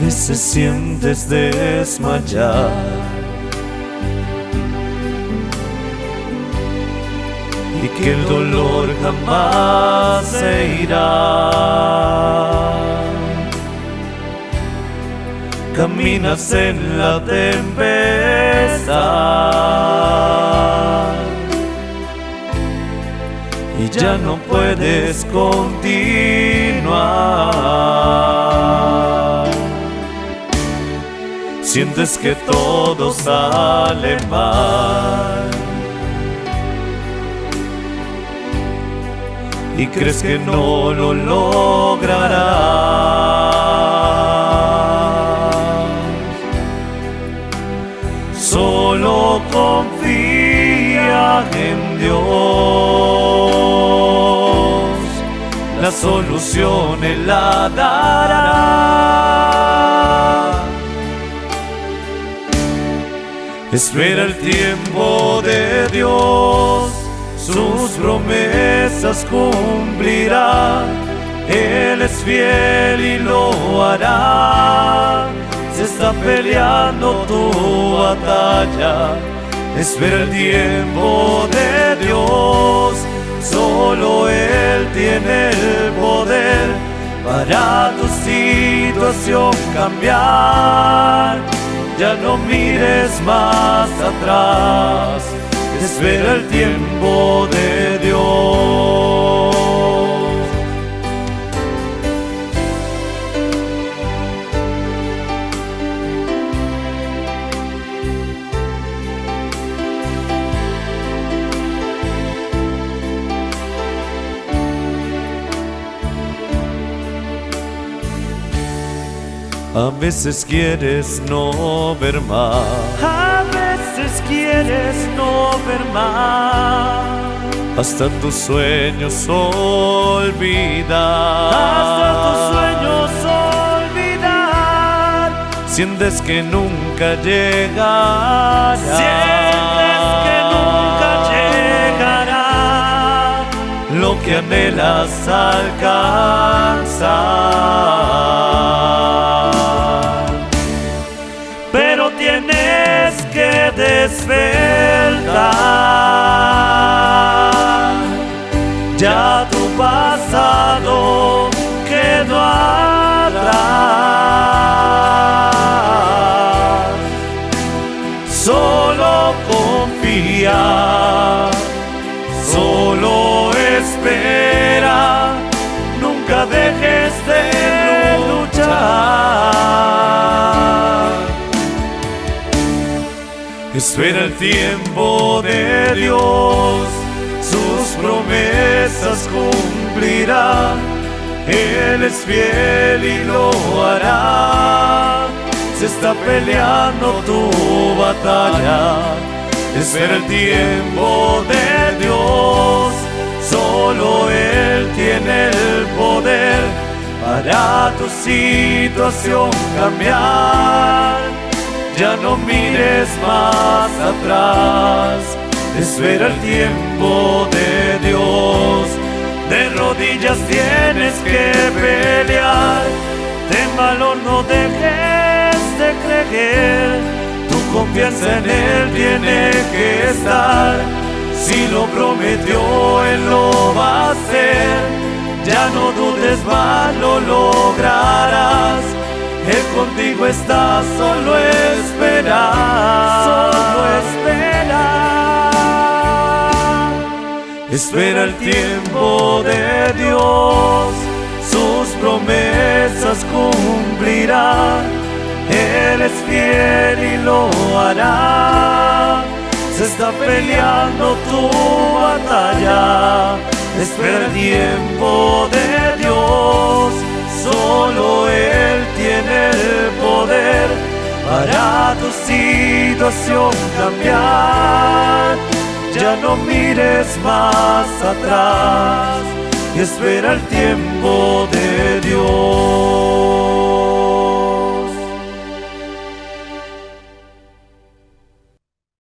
veces sientes desmayar, y que el dolor jamás se irá. Caminas en la tempestad y ya no puedes continuar. Sientes que todo sale mal y crees que no lo lograrás. Solo confía en Dios, la solución Él la dará. Espera el tiempo de Dios, sus promesas cumplirá. Él es fiel y lo hará. Se está peleando tu batalla. Espera el tiempo de Dios, solo Él tiene el poder para tu situación cambiar. Ya no mires más atrás, espera el tiempo de Dios. A veces quieres no ver más, a veces quieres no ver más, hasta tus sueños olvidar, hasta tus sueños olvidar. Sientes que nunca llegará, sientes que nunca llegará lo que anhelas alcanzar. Pero tienes que despertar, ya tu pasado quedó atrás. Solo confía, solo espera, nunca dejes de luchar. Espera el tiempo de Dios, sus promesas cumplirá. Él es fiel y lo hará. Se está peleando tu batalla. Espera el tiempo de Dios, solo Él tiene el poder para tu situación cambiar. Ya no mires más atrás, espera el tiempo de Dios. De rodillas tienes que pelear, de valor no dejes de creer. Tu confianza en Él tiene que estar, si lo prometió Él lo va a hacer. Ya no dudes más, lo lograrás. Él contigo está, solo espera, solo espera. Espera el tiempo de Dios, sus promesas cumplirá. Él es fiel y lo hará. Se está peleando tu batalla. Espera el tiempo de Dios, solo Él tiene el poder para tu situación cambiar. Ya no mires más atrás y espera el tiempo